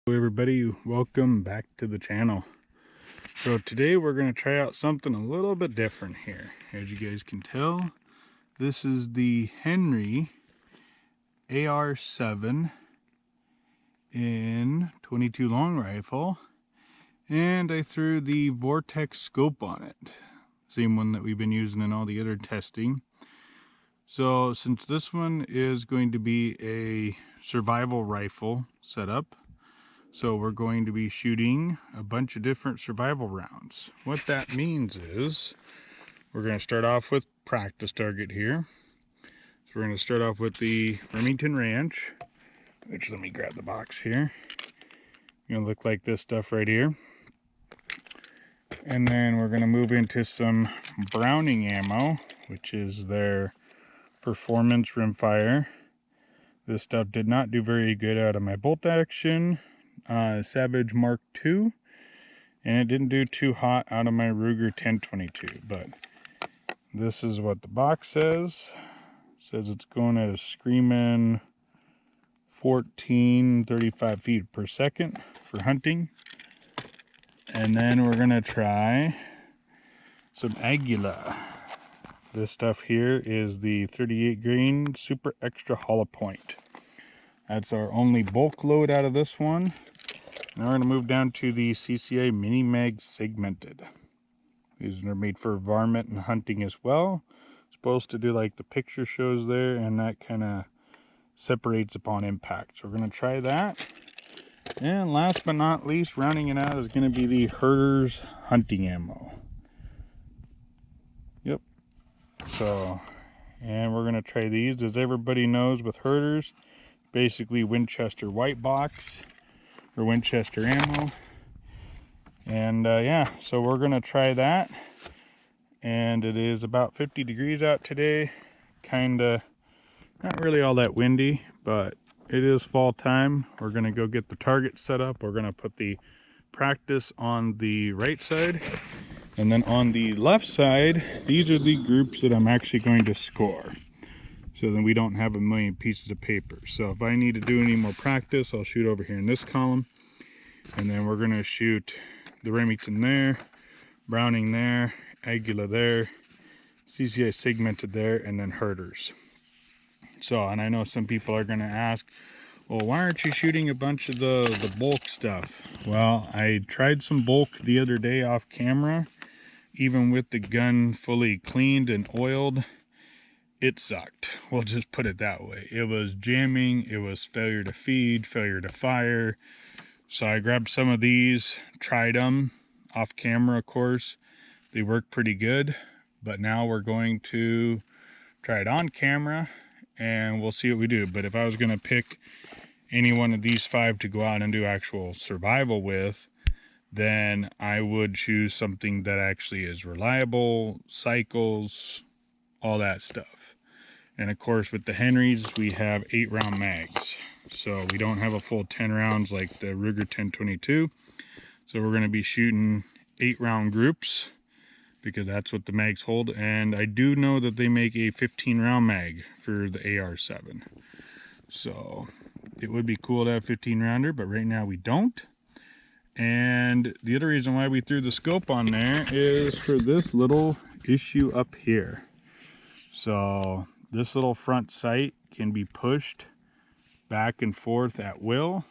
Hello everybody, welcome back to the channel. So today we're going to try out something a little bit different here. As you guys can tell, this is the Henry AR7 in 22 long rifle, and I threw the Vortex scope on it, same one that we've been using in all the other testing. So since this one is going to be a survival rifle setup, so we're going to be shooting a bunch of different survival rounds. What that means is we're going to start off with practice target here. So we're going to start off with the Remington Ranch, which, let me grab the box here. Going to look like this stuff right here. And then we're going to move into some Browning ammo, which is their performance rimfire. This stuff did not do very good out of my bolt action Savage Mark II, and it didn't do too hot out of my Ruger 1022, but this is what the box says. It says it's going at a screaming 35 feet per second for hunting. And then we're gonna try some Aguila. This stuff here is the 38 grain super extra hollow point. That's our only bulk load out of this one. Now we're going to move down to the CCA Mini Mag Segmented. These are made for varmint and hunting as well. Supposed to do like the picture shows there, and that kind of separates upon impact. So we're going to try that. And last but not least, rounding it out, is going to be the Herder's hunting ammo. Yep. So, and we're going to try these. As everybody knows, with Herder's, basically Winchester white box or Winchester ammo. And yeah, so we're gonna try that. And it is about 50 degrees out today, kinda not really all that windy, but it is fall time. We're gonna go get the target set up. We're gonna put the practice on the right side, and then on the left side, these are the groups that I'm actually going to score, so then we don't have a million pieces of paper. So if I need to do any more practice, I'll shoot over here in this column, and then we're gonna shoot the Remington there, Browning there, Aguila there, CCA Segmented there, and then Herder's. So, and I know some people are gonna ask, well, why aren't you shooting a bunch of the bulk stuff? Well, I tried some bulk the other day off camera. Even with the gun fully cleaned and oiled, it sucked. We'll just put it that way. It was jamming, it was failure to feed, failure to fire. So I grabbed some of these, tried them off camera, of course. They work pretty good, but now we're going to try it on camera and we'll see what we do. But if I was going to pick any one of these 5 to go out and do actual survival with, then I would choose something that actually is reliable, cycles, all that stuff. And of course, with the Henrys, we have 8-round mags. So we don't have a full 10 rounds like the Ruger 1022. So we're going to be shooting 8-round groups, because that's what the mags hold. And I do know that they make a 15-round mag for the AR7. So it would be cool to have 15-rounder, but right now we don't. And the other reason why we threw the scope on there is for this little issue up here. So this little front sight can be pushed back and forth at will.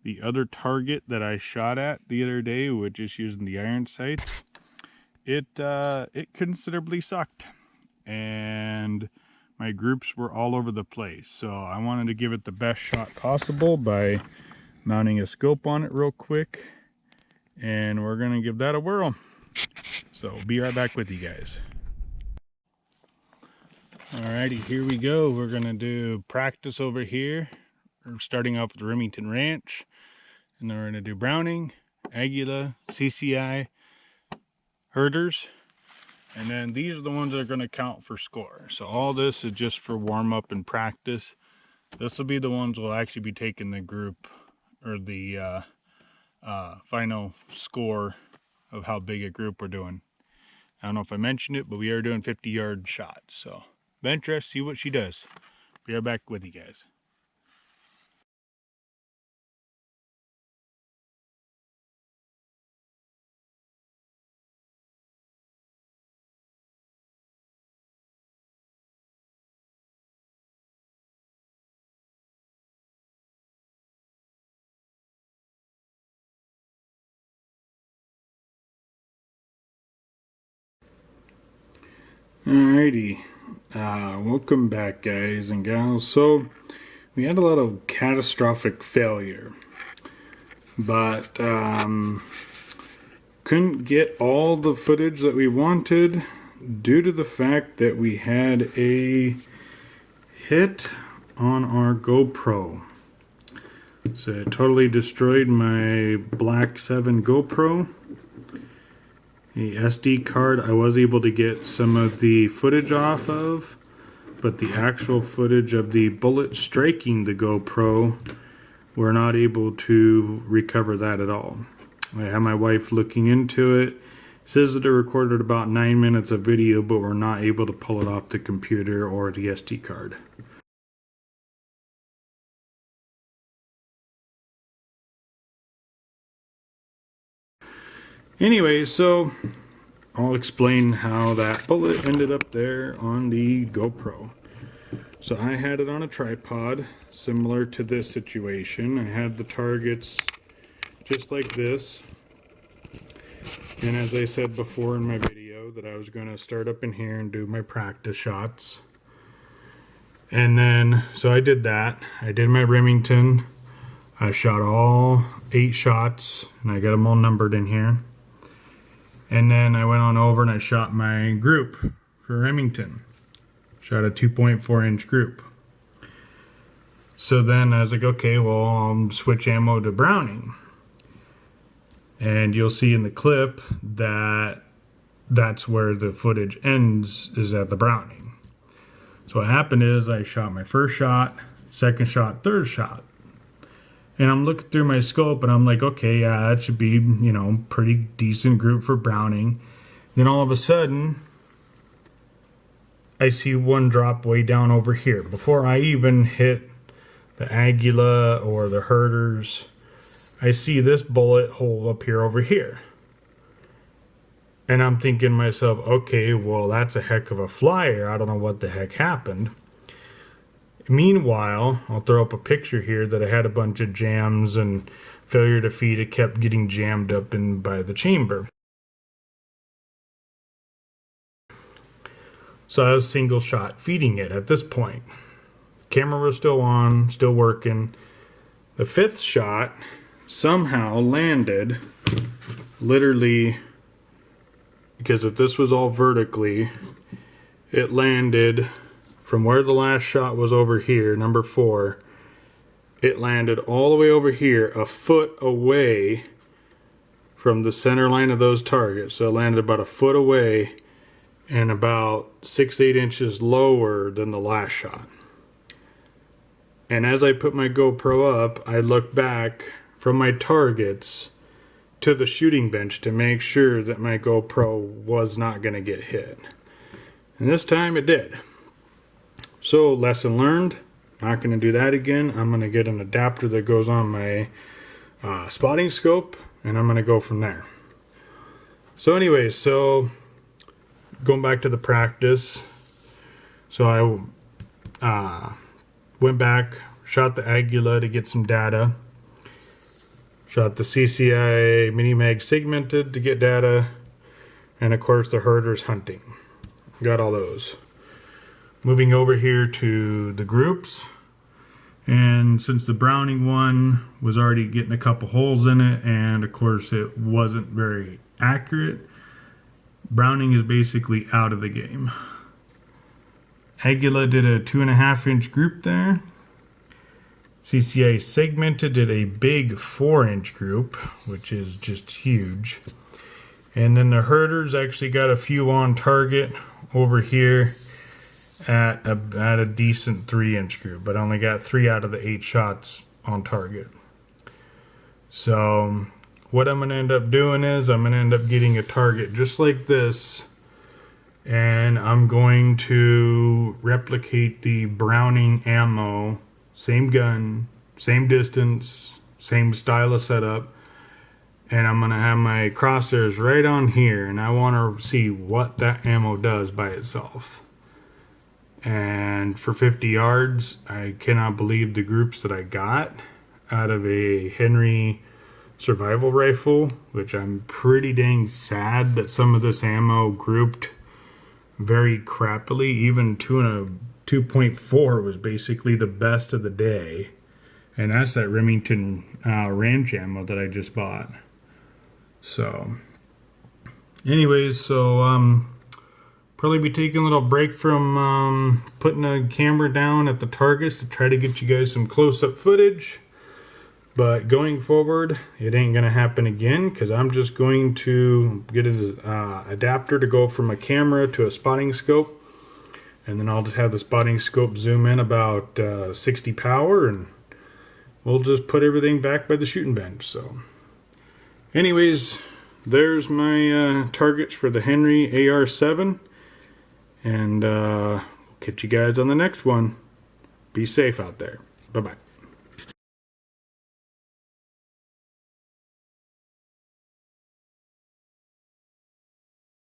The other target that I shot at the other day, which is using the iron sights, it considerably sucked, and my groups were all over the place. So I wanted to give it the best shot possible by mounting a scope on it real quick, and we're gonna give that a whirl. So be right back with you guys. Alrighty, here we go. We're gonna do practice over here. We're starting off with the Remington Ranch, and then we're gonna do Browning, Aguila, CCI, Herder's, and then these are the ones that are gonna count for score. So all this is just for warm up and practice. This will be the ones we'll actually be taking the group, or the final score of how big a group we're doing. I don't know if I mentioned it, but we are doing 50-yard shots. So Ventress, see what she does. Be right back with you guys. Alrighty, welcome back guys and gals. So we had a lot of catastrophic failure, but couldn't get all the footage that we wanted due to the fact that we had a hit on our GoPro. So it totally destroyed my Black 7 GoPro. The SD card I was able to get some of the footage off of, but the actual footage of the bullet striking the GoPro, we're not able to recover that at all. I have my wife looking into it. It says that it recorded about 9 minutes of video, but we're not able to pull it off the computer or the SD card. Anyway, so I'll explain how that bullet ended up there on the GoPro. So I had it on a tripod, similar to this situation. I had the targets just like this. And as I said before in my video, that I was going to start up in here and do my practice shots. And then, so I did that. I did my Remington. I shot all 8 shots, and I got them all numbered in here. And then I went on over and I shot my group for Remington. Shot a 2.4 inch group. So then I was like, okay, well, I'll switch ammo to Browning. And you'll see in the clip that that's where the footage ends, is at the Browning. So what happened is I shot my first shot, second shot, third shot. And I'm looking through my scope and I'm like, okay, yeah, that should be, you know, pretty decent group for Browning. Then all of a sudden, I see one drop way down over here. Before I even hit the Aguila or the Herders, I see this bullet hole up here over here. And I'm thinking to myself, okay, well, that's a heck of a flyer. I don't know what the heck happened. Meanwhile, I'll throw up a picture here that I had a bunch of jams and failure to feed. It kept getting jammed up in by the chamber. So I was single shot feeding it at this point. Camera was still on, still working. The 5th shot somehow landed literally, because if this was all vertically, it landed from where the last shot was over here, number 4, it landed all the way over here, a foot away from the center line of those targets. So it landed about a foot away and about 6-8 inches lower than the last shot. And as I put my GoPro up, I looked back from my targets to the shooting bench to make sure that my GoPro was not going to get hit. And this time it did. So, lesson learned, not going to do that again. I'm going to get an adapter that goes on my spotting scope, and I'm going to go from there. So anyways, so going back to the practice, so I went back, shot the Aguila to get some data, shot the CCI Mini Mag segmented to get data, and of course the Herders hunting. Got all those. Moving over here to the groups, and since the Browning one was already getting a couple holes in it, and of course it wasn't very accurate, Browning is basically out of the game. Aguila did a 2.5 inch group there. CCA segmented did a big 4 inch group, which is just huge. And then the Herders actually got a few on target over here at a decent 3 inch group, but I only got 3 out of the 8 shots on target. So what I'm going to end up doing is I'm going to end up getting a target just like this, and I'm going to replicate the Browning ammo, same gun, same distance, same style of setup, and I'm going to have my crosshairs right on here, and I want to see what that ammo does by itself. And for 50 yards, I cannot believe the groups that I got out of a Henry survival rifle, which I'm pretty dang sad that some of this ammo grouped very crappily. Even 2.4 was basically the best of the day. And that's that Remington range ammo that I just bought. So, anyways, probably be taking a little break from putting a camera down at the targets to try to get you guys some close-up footage. But going forward, it ain't gonna happen again, because I'm just going to get an adapter to go from a camera to a spotting scope, and then I'll just have the spotting scope zoom in about 60 power, and we'll just put everything back by the shooting bench. So anyways, there's my targets for the Henry AR7, and we'll catch you guys on the next one. Be safe out there. Bye-bye.